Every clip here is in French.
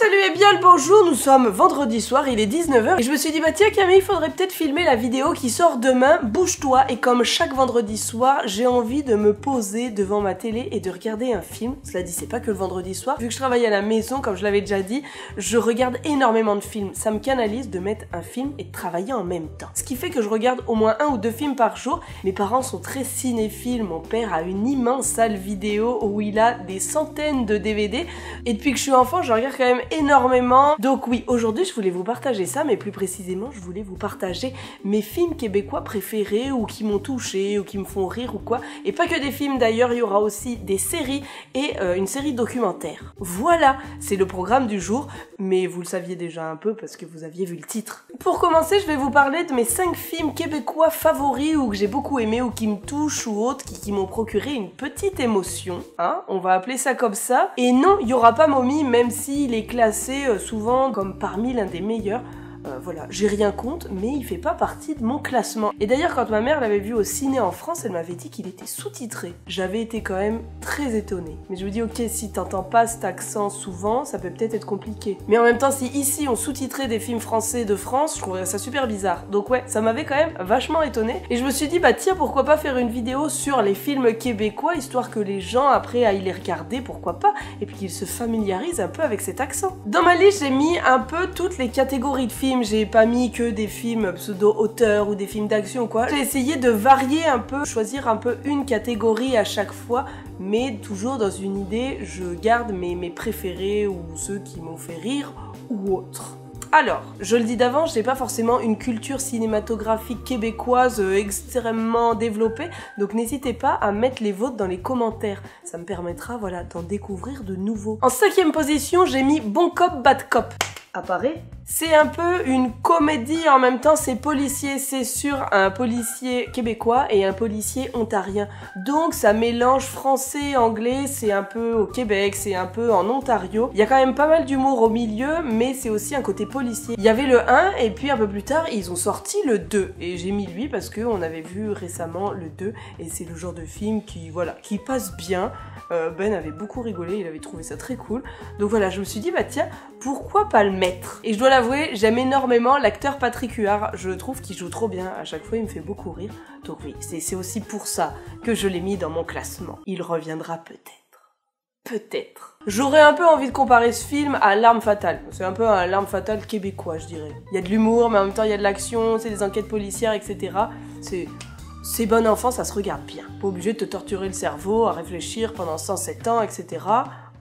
Salut et bien le bonjour, nous sommes vendredi soir, il est 19h et je me suis dit bah tiens Camille, il faudrait peut-être filmer la vidéo qui sort demain, bouge-toi, et comme chaque vendredi soir, j'ai envie de me poser devant ma télé et de regarder un film. Cela dit, c'est pas que le vendredi soir, vu que je travaille à la maison, comme je l'avais déjà dit, je regarde énormément de films, ça me canalise de mettre un film et de travailler en même temps. Ce qui fait que je regarde au moins 1 ou 2 films par jour. Mes parents sont très cinéphiles, mon père a une immense salle vidéo où il a des centaines de DVD et depuis que je suis enfant, je regarde quand même énormément. Donc oui, aujourd'hui je voulais vous partager ça, mais plus précisément je voulais vous partager mes films québécois préférés ou qui m'ont touché ou qui me font rire ou quoi. Et pas que des films d'ailleurs, il y aura aussi des séries et une série documentaire. Voilà, c'est le programme du jour, mais vous le saviez déjà un peu parce que vous aviez vu le titre. Pour commencer, je vais vous parler de mes 5 films québécois favoris ou que j'ai beaucoup aimé ou qui me touchent ou autres, qui m'ont procuré une petite émotion, hein, on va appeler ça comme ça. Et non, il n'y aura pas Mommy, même s'il est classé souvent comme parmi l'un des meilleurs. Voilà, j'ai rien contre, mais il fait pas partie de mon classement. Et d'ailleurs, quand ma mère l'avait vu au ciné en France, elle m'avait dit qu'il était sous-titré. J'avais été quand même très étonnée. Mais je me dis, ok, si t'entends pas cet accent souvent, ça peut peut-être être compliqué. Mais en même temps, si ici on sous-titrait des films français de France, je trouverais ça super bizarre. Donc ouais, ça m'avait quand même vachement étonnée. Et je me suis dit, bah tiens, pourquoi pas faire une vidéo sur les films québécois, histoire que les gens après aillent les regarder, pourquoi pas, et puis qu'ils se familiarisent un peu avec cet accent. Dans ma liste, j'ai mis un peu toutes les catégories de films. J'ai pas mis que des films pseudo-auteurs ou des films d'action quoi. J'ai essayé de varier un peu, choisir un peu une catégorie à chaque fois, mais toujours dans une idée, je garde mes préférés ou ceux qui m'ont fait rire ou autres. Alors, je le dis d'avance, j'ai pas forcément une culture cinématographique québécoise extrêmement développée, donc n'hésitez pas à mettre les vôtres dans les commentaires. Ça me permettra, voilà, d'en découvrir de nouveaux. En 5e position, j'ai mis Bon Cop, Bad Cop. Apparaît. C'est un peu une comédie, en même temps c'est policier, c'est sur un policier québécois et un policier ontarien. Donc ça mélange français, anglais, c'est un peu au Québec, c'est un peu en Ontario. Il y a quand même pas mal d'humour au milieu, mais c'est aussi un côté policier. Il y avait le 1 et puis un peu plus tard ils ont sorti le 2. Et j'ai mis lui parce qu'on avait vu récemment le 2 et c'est le genre de film qui, voilà, qui passe bien. Ben avait beaucoup rigolé, il avait trouvé ça très cool. Donc voilà, je me suis dit, bah tiens, pourquoi pas le mettre? Et je dois l'avouer, j'aime énormément l'acteur Patrick Huard, je trouve qu'il joue trop bien, à chaque fois il me fait beaucoup rire. Donc oui, c'est aussi pour ça que je l'ai mis dans mon classement. Il reviendra peut-être. Peut-être. J'aurais un peu envie de comparer ce film à L'Arme Fatale. C'est un peu un L'Arme Fatale québécois, je dirais. Il y a de l'humour, mais en même temps il y a de l'action, c'est des enquêtes policières, etc. C'est bon enfant, ça se regarde bien. Pas obligé de te torturer le cerveau, à réfléchir pendant 107 ans, etc.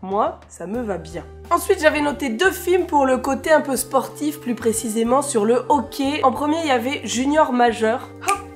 Moi, ça me va bien. Ensuite, j'avais noté 2 films pour le côté un peu sportif, plus précisément sur le hockey. En premier, il y avait Junior Majeur.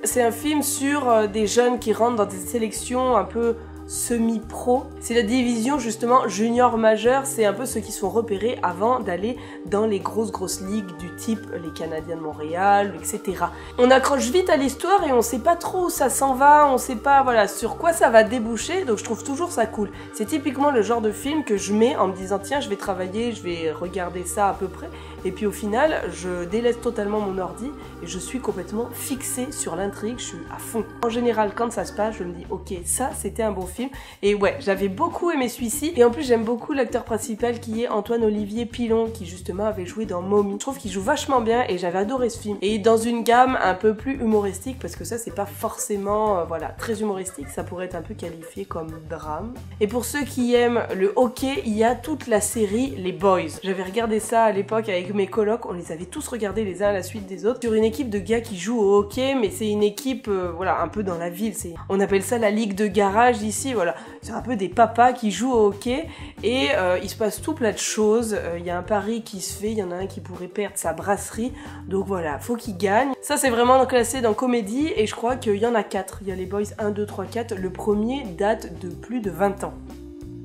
C'est un film sur des jeunes qui rentrent dans des sélections un peu semi-pro. C'est la division justement junior majeur, c'est un peu ceux qui sont repérés avant d'aller dans les grosses ligues du type les Canadiens de Montréal, etc. On accroche vite à l'histoire et on sait pas trop où ça s'en va, on sait pas voilà sur quoi ça va déboucher, donc je trouve toujours ça cool. C'est typiquement le genre de film que je mets en me disant tiens je vais travailler, je vais regarder ça à peu près, et puis au final je délaisse totalement mon ordi et je suis complètement fixée sur l'intrigue, je suis à fond. En général quand ça se passe je me dis ok ça c'était un bon film. Et ouais, j'avais beaucoup aimé celui-ci. Et en plus, j'aime beaucoup l'acteur principal qui est Antoine-Olivier Pilon, qui justement avait joué dans Mommy. Je trouve qu'il joue vachement bien et j'avais adoré ce film. Et dans une gamme un peu plus humoristique, parce que ça, c'est pas forcément voilà, très humoristique, ça pourrait être un peu qualifié comme drame. Et pour ceux qui aiment le hockey, il y a toute la série Les Boys. J'avais regardé ça à l'époque avec mes colocs, on les avait tous regardés les uns à la suite des autres, sur une équipe de gars qui jouent au hockey, mais c'est une équipe, voilà, un peu dans la ville. On appelle ça la ligue de garage ici. Voilà, c'est un peu des papas qui jouent au hockey et il se passe tout plein de choses. Il y a un pari qui se fait, il y en a un qui pourrait perdre sa brasserie, donc voilà, faut qu'il gagne. Ça c'est vraiment classé dans comédie et je crois qu'il y en a 4. Il y a les Boys 1, 2, 3, 4. Le premier date de plus de 20 ans.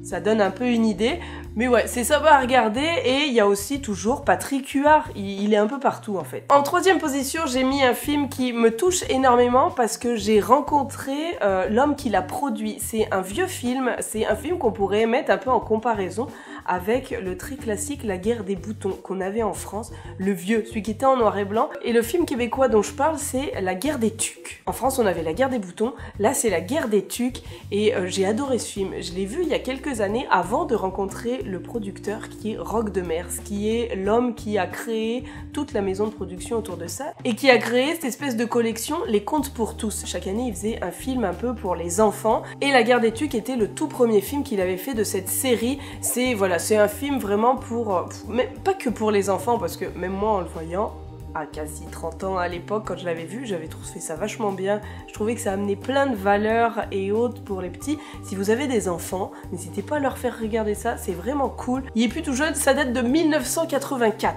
Ça donne un peu une idée, mais ouais, c'est sympa à regarder et il y a aussi toujours Patrick Huard, il est un peu partout en fait. En 3e position, j'ai mis un film qui me touche énormément parce que j'ai rencontré l'homme qui l'a produit. C'est un vieux film, c'est un film qu'on pourrait mettre un peu en comparaison avec le très classique La Guerre des boutons qu'on avait en France, le vieux, celui qui était en noir et blanc. Et le film québécois dont je parle, c'est La Guerre des tucs. En France, on avait La Guerre des boutons, là c'est La Guerre des tucs, et j'ai adoré ce film. Je l'ai vu il y a quelques années avant de rencontrer le producteur qui est Roch Demers, qui est l'homme qui a créé toute la maison de production autour de ça, et qui a créé cette espèce de collection Les Contes pour tous. Chaque année, il faisait un film un peu pour les enfants, et La Guerre des tucs était le tout premier film qu'il avait fait de cette série. C'est un film vraiment mais pas que pour les enfants, parce que même moi en le voyant, à quasi 30 ans à l'époque, quand je l'avais vu, j'avais trouvé ça vachement bien. Je trouvais que ça amenait plein de valeurs et autres pour les petits. Si vous avez des enfants, n'hésitez pas à leur faire regarder ça, c'est vraiment cool. Il est plus tout jeune, ça date de 1984.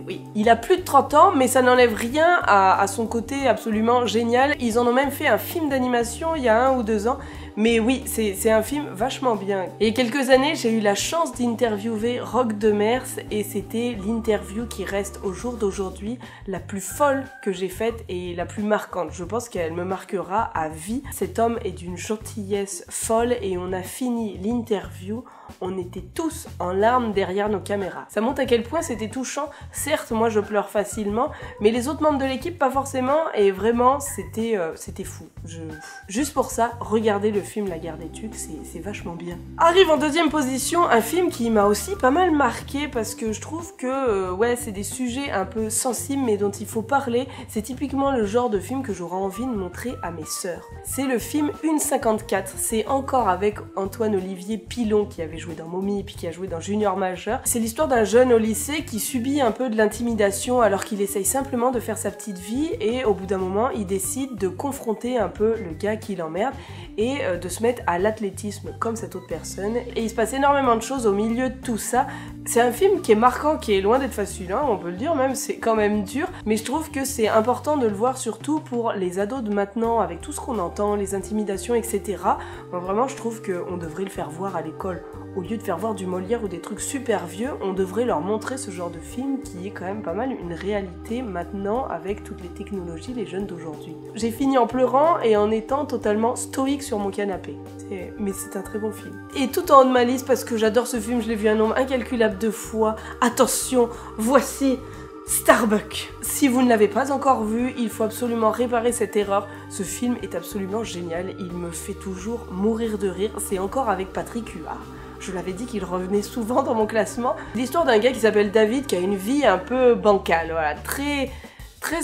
Oui, il a plus de 30 ans, mais ça n'enlève rien à son côté absolument génial. Ils en ont même fait un film d'animation il y a 1 ou 2 ans. Mais oui, c'est un film vachement bien. Et il y a quelques années, j'ai eu la chance d'interviewer Roch Demers et c'était l'interview qui reste au jour d'aujourd'hui la plus folle que j'ai faite et la plus marquante. Je pense qu'elle me marquera à vie. Cet homme est d'une gentillesse folle et on a fini l'interview. On était tous en larmes derrière nos caméras. Ça montre à quel point c'était touchant. Certes, moi je pleure facilement, mais les autres membres de l'équipe pas forcément. Et vraiment, c'était fou. Juste pour ça, regardez le film La Guerre des tucs, c'est vachement bien. Arrive en deuxième position un film qui m'a aussi pas mal marqué parce que je trouve que ouais, c'est des sujets un peu sensibles mais dont il faut parler. C'est typiquement le genre de film que j'aurais envie de montrer à mes sœurs. C'est le film 1,54. C'est encore avec Antoine-Olivier Pilon qui avait joué dans Mommy et puis qui a joué dans Junior Majeur. C'est l'histoire d'un jeune au lycée qui subit un peu de l'intimidation alors qu'il essaye simplement de faire sa petite vie et au bout d'un moment il décide de confronter un peu le gars qui l'emmerde et de se mettre à l'athlétisme comme cette autre personne. Et il se passe énormément de choses au milieu de tout ça. C'est un film qui est marquant, qui est loin d'être facile, hein, on peut le dire même, c'est quand même dur, mais je trouve que c'est important de le voir surtout pour les ados de maintenant, avec tout ce qu'on entend, les intimidations, etc. Moi, vraiment, je trouve qu'on devrait le faire voir à l'école. Au lieu de faire voir du Molière ou des trucs super vieux, on devrait leur montrer ce genre de film qui est quand même pas mal une réalité maintenant avec toutes les technologies, les jeunes d'aujourd'hui. J'ai fini en pleurant et en étant totalement stoïque sur mon canapé. Mais c'est un très bon film. Et tout en haut de ma liste, parce que j'adore ce film, je l'ai vu un nombre incalculable de fois. Attention, voici Starbuck. Si vous ne l'avez pas encore vu, il faut absolument réparer cette erreur. Ce film est absolument génial, il me fait toujours mourir de rire. C'est encore avec Patrick Huard. Je l'avais dit qu'il revenait souvent dans mon classement. L'histoire d'un gars qui s'appelle David, qui a une vie un peu bancale, voilà, très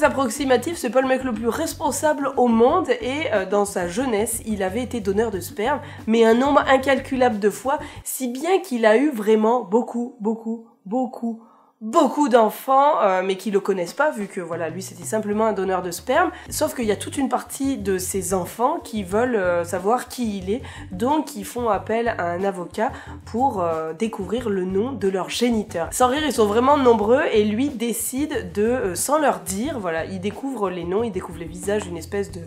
approximatif, c'est pas le mec le plus responsable au monde et dans sa jeunesse, il avait été donneur de sperme, mais un nombre incalculable de fois, si bien qu'il a eu vraiment beaucoup d'enfants, mais qui le connaissent pas, vu que voilà, lui c'était simplement un donneur de sperme, sauf qu'il y a toute une partie de ces enfants qui veulent savoir qui il est, donc ils font appel à un avocat pour découvrir le nom de leur géniteur. Sans rire, ils sont vraiment nombreux et lui décide de, sans leur dire, voilà, il découvre les noms, il découvre les visages, une espèce de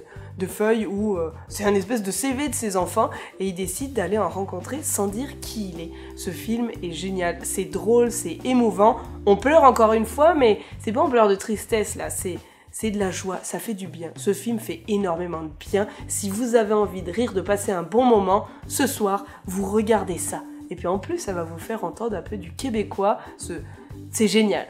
feuille où c'est un espèce de CV de ses enfants et il décide d'aller en rencontrer sans dire qui il est. Ce film est génial, c'est drôle, c'est émouvant, on pleure encore une fois mais c'est pas on pleure de tristesse là, c'est de la joie, ça fait du bien. Ce film fait énormément de bien. Si vous avez envie de rire, de passer un bon moment, ce soir, vous regardez ça. Et puis en plus, ça va vous faire entendre un peu du québécois, c'est génial.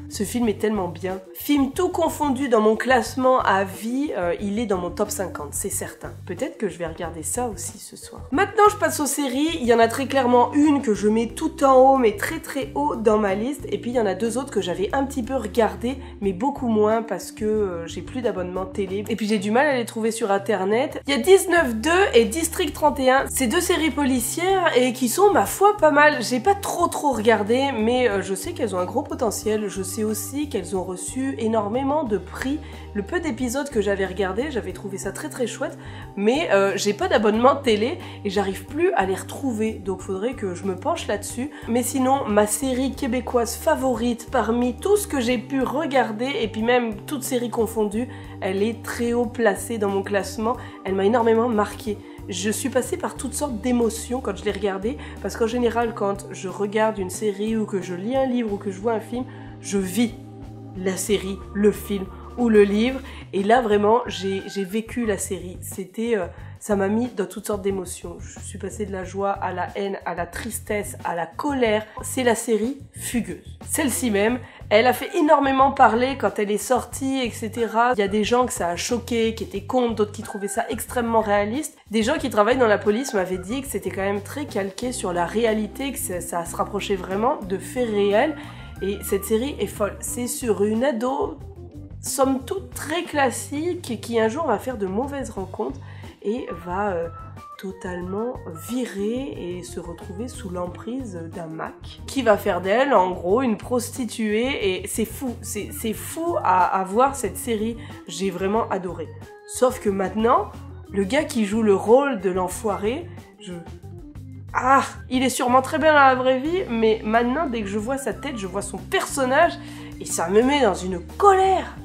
Ce film est tellement bien. Film tout confondu dans mon classement à vie, il est dans mon top 50, c'est certain. Peut-être que je vais regarder ça aussi ce soir. Maintenant, je passe aux séries. Il y en a très clairement une que je mets tout en haut, mais très haut dans ma liste. Et puis, il y en a 2 autres que j'avais un petit peu regardées, mais beaucoup moins parce que j'ai plus d'abonnement télé. Et puis, j'ai du mal à les trouver sur Internet. Il y a 19-2 et District 31. C'est 2 séries policières et qui sont, ma foi, pas mal. J'ai pas trop regardé, mais je sais qu'elles ont un gros potentiel. Je sais aussi qu'elles ont reçu énormément de prix. Le peu d'épisodes que j'avais regardé, j'avais trouvé ça très chouette, mais j'ai pas d'abonnement télé et j'arrive plus à les retrouver, donc faudrait que je me penche là-dessus. Mais sinon, ma série québécoise favorite parmi tout ce que j'ai pu regarder, et puis même toutes séries confondues, elle est très haut placée dans mon classement, elle m'a énormément marquée. Je suis passée par toutes sortes d'émotions quand je l'ai regardée, parce qu'en général, quand je regarde une série ou que je lis un livre ou que je vois un film, je vis la série, le film ou le livre, et là vraiment j'ai vécu la série. ça m'a mis dans toutes sortes d'émotions. Je suis passée de la joie à la haine, à la tristesse, à la colère. C'est la série Fugueuse. Celle-ci même, elle a fait énormément parler quand elle est sortie, etc. Il y a des gens que ça a choqué, qui étaient contre, d'autres qui trouvaient ça extrêmement réaliste. Des gens qui travaillent dans la police m'avaient dit que c'était quand même très calqué sur la réalité, que ça se rapprochait vraiment de faits réels. Et cette série est folle. C'est sur une ado, somme toute très classique, qui un jour va faire de mauvaises rencontres et va totalement virer et se retrouver sous l'emprise d'un Mac qui va faire d'elle en gros une prostituée. Et c'est fou, c'est fou à voir cette série. J'ai vraiment adoré. Sauf que maintenant, le gars qui joue le rôle de l'enfoiré, il est sûrement très bien dans la vraie vie, mais maintenant, dès que je vois sa tête, je vois son personnage, et ça me met dans une colère.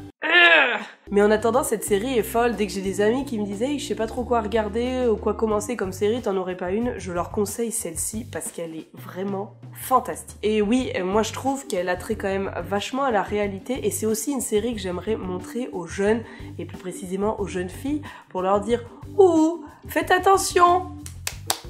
Mais en attendant, cette série est folle. Dès que j'ai des amis qui me disaient hey, je sais pas trop quoi regarder ou quoi commencer comme série, t'en aurais pas une, je leur conseille celle-ci parce qu'elle est vraiment fantastique. Et oui, moi je trouve qu'elle attrait quand même vachement à la réalité, et c'est aussi une série que j'aimerais montrer aux jeunes, et plus précisément aux jeunes filles, pour leur dire ouh, faites attention,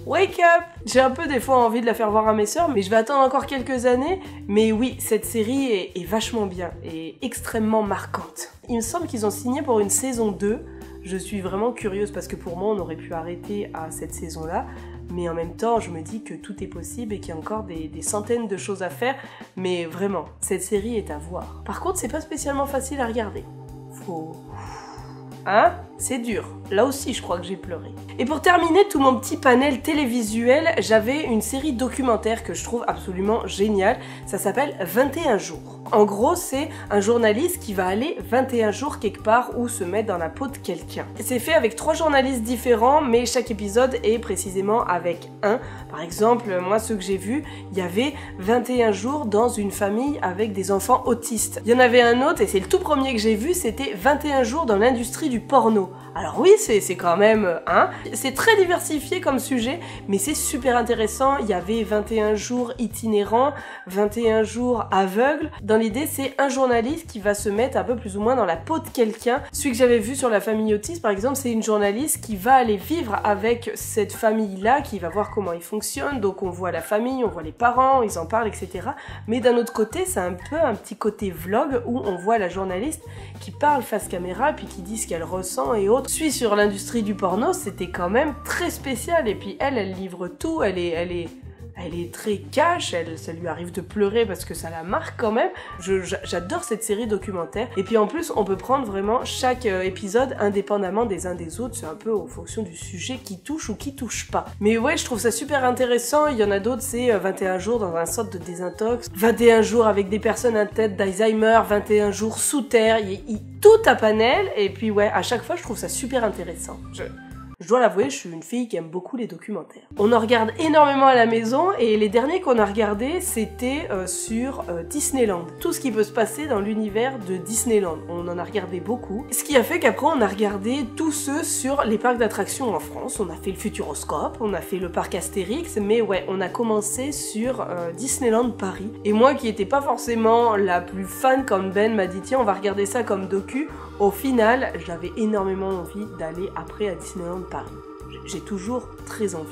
wake up! J'ai un peu des fois envie de la faire voir à mes sœurs, mais je vais attendre encore quelques années. Mais oui, cette série est vachement bien et extrêmement marquante. Il me semble qu'ils ont signé pour une saison 2. Je suis vraiment curieuse parce que pour moi, on aurait pu arrêter à cette saison-là. Mais en même temps, je me dis que tout est possible et qu'il y a encore des centaines de choses à faire. Mais vraiment, cette série est à voir. Par contre, c'est pas spécialement facile à regarder. Hein? C'est dur. Là aussi, je crois que j'ai pleuré. Et pour terminer tout mon petit panel télévisuel, j'avais une série documentaire que je trouve absolument géniale. Ça s'appelle 21 jours. En gros, c'est un journaliste qui va aller 21 jours quelque part ou se mettre dans la peau de quelqu'un. C'est fait avec 3 journalistes différents, mais chaque épisode est précisément avec un. Par exemple, moi, ceux que j'ai vus, il y avait 21 jours dans une famille avec des enfants autistes. Il y en avait un autre, et c'est le tout premier que j'ai vu, c'était 21 jours dans l'industrie du porno. Alors oui, c'est quand même, c'est très diversifié comme sujet, mais c'est super intéressant. Il y avait 21 jours itinérants, 21 jours aveugles. Dans l'idée, c'est un journaliste qui va se mettre un peu plus ou moins dans la peau de quelqu'un. Celui que j'avais vu sur la famille autiste, par exemple, c'est une journaliste qui va aller vivre avec cette famille-là, qui va voir comment ils fonctionnent. Donc on voit la famille, on voit les parents, ils en parlent, etc. Mais d'un autre côté, c'est un peu un petit côté vlog où on voit la journaliste qui parle face caméra, puis qui dit ce qu'elle ressent et autres. Suis sur l'industrie du porno, c'était quand même très spécial. Et puis elle livre tout, elle est très cash, ça lui arrive de pleurer parce que ça la marque quand même. J'adore cette série documentaire. Et puis en plus, on peut prendre vraiment chaque épisode indépendamment des uns des autres. C'est un peu en fonction du sujet qui touche ou qui touche pas. Mais ouais, je trouve ça super intéressant. Il y en a d'autres, c'est 21 jours dans un sorte de désintox, 21 jours avec des personnes atteintes d'Alzheimer, 21 jours sous terre, tout à panel. Et puis ouais, à chaque fois, je trouve ça super intéressant. Je dois l'avouer, je suis une fille qui aime beaucoup les documentaires. On en regarde énormément à la maison, et les derniers qu'on a regardés, c'était sur Disneyland. Tout ce qui peut se passer dans l'univers de Disneyland. On en a regardé beaucoup. Ce qui a fait qu'après, on a regardé tous ceux sur les parcs d'attractions en France. On a fait le Futuroscope, on a fait le parc Astérix, mais ouais, on a commencé sur Disneyland Paris. Et moi qui n'étais pas forcément la plus fan, quand Ben m'a dit tiens, on va regarder ça comme docu, au final, j'avais énormément envie d'aller après à Disneyland Paris. J'ai toujours très envie.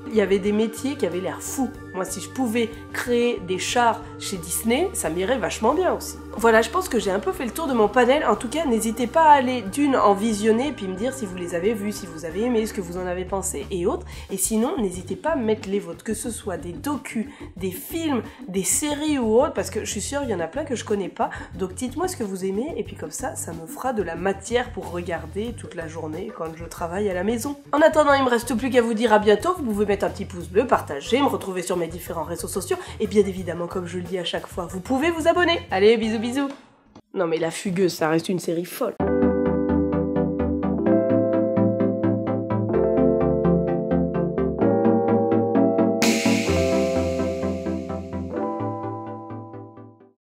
Il y avait des métiers qui avaient l'air fous. Moi, si je pouvais créer des chars chez Disney, ça m'irait vachement bien aussi. Voilà, je pense que j'ai un peu fait le tour de mon panel. En tout cas, n'hésitez pas à aller en visionner, puis me dire si vous les avez vus, si vous avez aimé, ce que vous en avez pensé et autres. Et sinon, n'hésitez pas à mettre les vôtres, que ce soit des docus, des films, des séries ou autres, parce que je suis sûre, il y en a plein que je connais pas. Donc dites-moi ce que vous aimez, et puis comme ça me fera de la matière pour regarder toute la journée quand je travaille à la maison. En attendant, il me reste plus qu'à vous dire à bientôt. Vous pouvez mettre un petit pouce bleu, partager, me retrouver sur mes différents réseaux sociaux, et bien évidemment, comme je le dis à chaque fois, vous pouvez vous abonner. Allez, bisous bisous. Non mais La Fugueuse, ça reste une série folle.